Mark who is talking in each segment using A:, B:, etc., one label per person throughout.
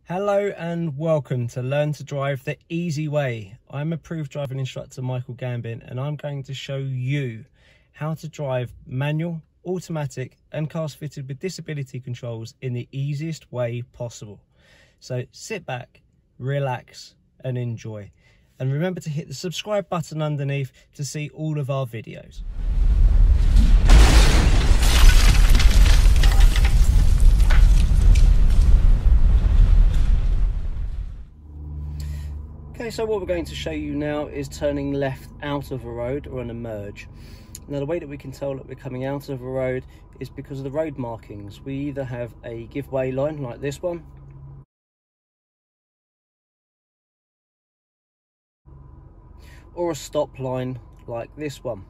A: Hello and welcome to Learn to Drive the Easy Way. I'm approved driving instructor Michael Gambin and I'm going to show you how to drive manual, automatic and cars fitted with disability controls in the easiest way possible. So sit back, relax and enjoy. And remember to hit the subscribe button underneath to see all of our videos. Okay, so what we're going to show you now is turning left out of a road or on a merge. Now the way that we can tell that we're coming out of a road is because of the road markings. We either have a give way line like this one, or a stop line like this one.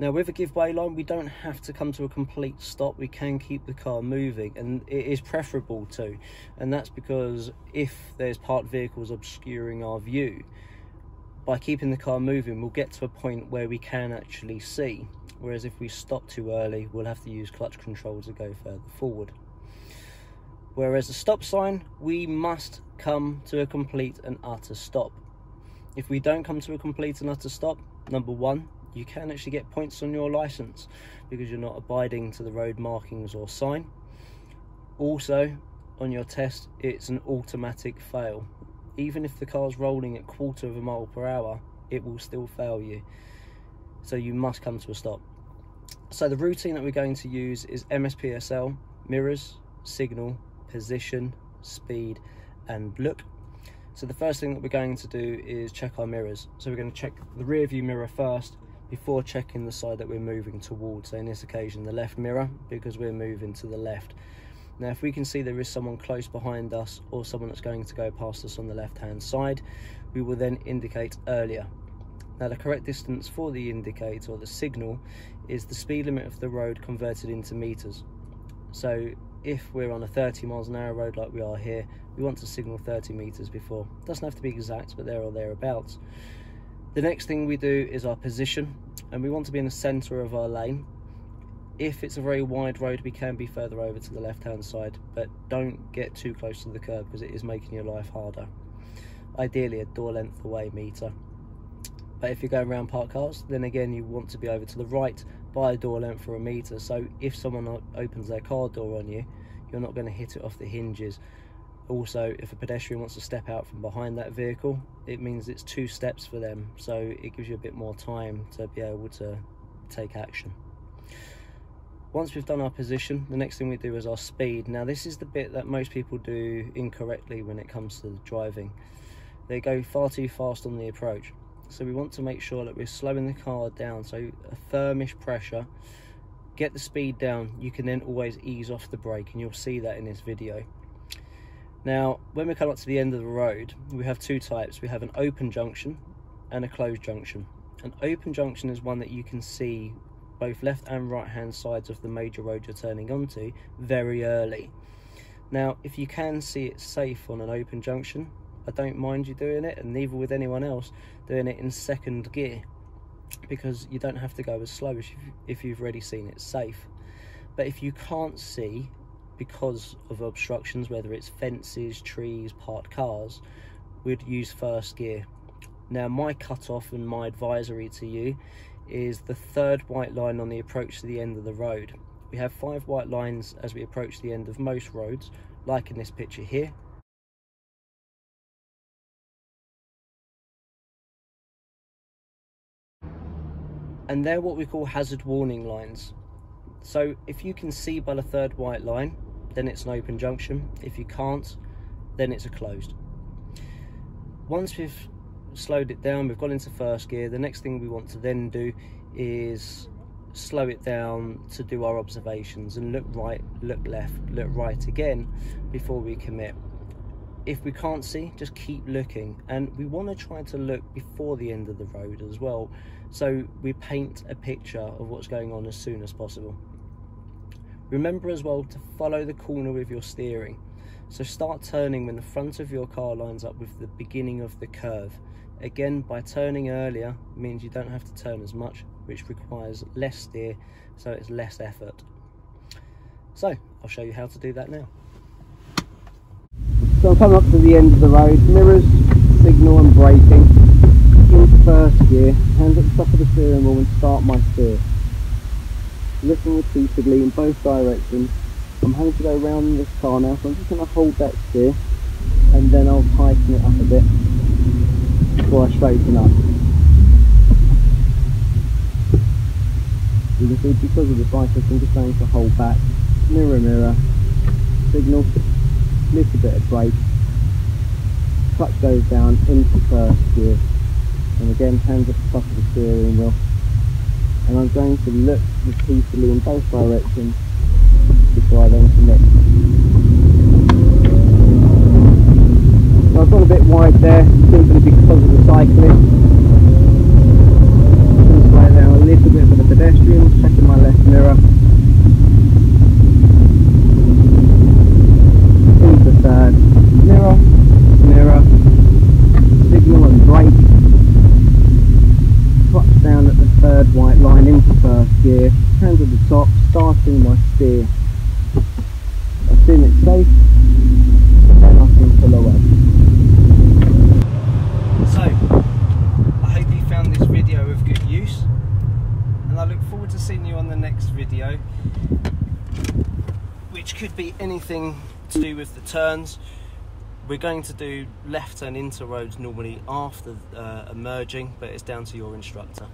A: Now with a give way line, we don't have to come to a complete stop. We can keep the car moving, and it is preferable to. And that's because if there's parked vehicles obscuring our view, by keeping the car moving, we'll get to a point where we can actually see. Whereas if we stop too early, we'll have to use clutch control to go further forward. Whereas a stop sign, we must come to a complete and utter stop. If we don't come to a complete and utter stop, number one, you can actually get points on your license because you're not abiding to the road markings or sign. Also, on your test, it's an automatic fail. Even if the car's rolling at 1/4 mile per hour, it will still fail you. So you must come to a stop. So the routine that we're going to use is MSPSL, mirrors, signal, position, speed, and look. So the first thing that we're going to do is check our mirrors. So we're going to check the rear view mirror first before checking the side that we're moving towards. So in this occasion, the left mirror, because we're moving to the left. Now if we can see there is someone close behind us or someone that's going to go past us on the left hand side, we will then indicate earlier. Now the correct distance for the indicator or the signal is the speed limit of the road converted into meters. So if we're on a 30 miles an hour road like we are here, we want to signal 30 meters before. Doesn't have to be exact, but there or thereabouts. The next thing we do is our position, and we want to be in the center of our lane. If it's a very wide road, we can be further over to the left hand side, but don't get too close to the curb because it is making your life harder. Ideally a door length away meter. But if you're going around parked cars, then again you want to be over to the right by a door length or a meter. So if someone opens their car door on you, you're not going to hit it off the hinges. Also, if a pedestrian wants to step out from behind that vehicle, it means it's 2 steps for them. So it gives you a bit more time to be able to take action. Once we've done our position, the next thing we do is our speed. Now this is the bit that most people do incorrectly when it comes to driving. They go far too fast on the approach. So we want to make sure that we're slowing the car down, so a firmish pressure, get the speed down. You can then always ease off the brake, and you'll see that in this video. Now when we come up to the end of the road, we have 2 types. We have an open junction and a closed junction. An open junction is one that you can see both left and right hand sides of the major road you're turning onto very early. Now if you can see it safe on an open junction, I don't mind you doing it, and neither with anyone else, doing it in 2nd gear, because you don't have to go as slow as if you've already seen it safe. But if you can't see because of obstructions, whether it's fences, trees, parked cars, we'd use 1st gear. Now my cutoff and my advisory to you is the 3rd white line on the approach to the end of the road. We have 5 white lines as we approach the end of most roads, like in this picture here. And they're what we call hazard warning lines. So if you can see by the 3rd white line, then it's an open junction. If you can't, then it's a closed. Once we've slowed it down, we've gone into 1st gear, the next thing we want to then do is slow it down to do our observations and look right, look left, look right again before we commit. If we can't see, just keep looking, and we want to try to look before the end of the road as well, so we paint a picture of what's going on as soon as possible. Remember as well to follow the corner with your steering. So start turning when the front of your car lines up with the beginning of the curve. Again, by turning earlier means you don't have to turn as much, which requires less steer, so it's less effort. So I'll show you how to do that now. So I'm coming up to the end of the road, mirrors, signal and braking, into first gear, hands at the top of the steering wheel and start my steer. Looking repeatedly in both directions. I'm having to go around this car now, so I'm just going to hold that steer and then I'll tighten it up a bit before I straighten up. You can see because of the cyclist I'm just going to hold back, mirror mirror, signal, little bit of brake, clutch goes down into first gear, and again hands at the top of the steering wheel, and I'm going to look repeatedly in both directions before I then commit. So I've got a bit wide there simply because of the cyclist. Right there a little bit for the pedestrians, checking my left mirror. Into third, mirror, mirror, signal and brake. Clutch down at the third white line into first gear, hands at the top, starting my steer. Assume it's safe, then I can pull away. So, I hope you found this video of good use, and I look forward to seeing you on the next video, which could be anything to do with the turns. We're going to do left turn into roads normally after merging, but it's down to your instructor.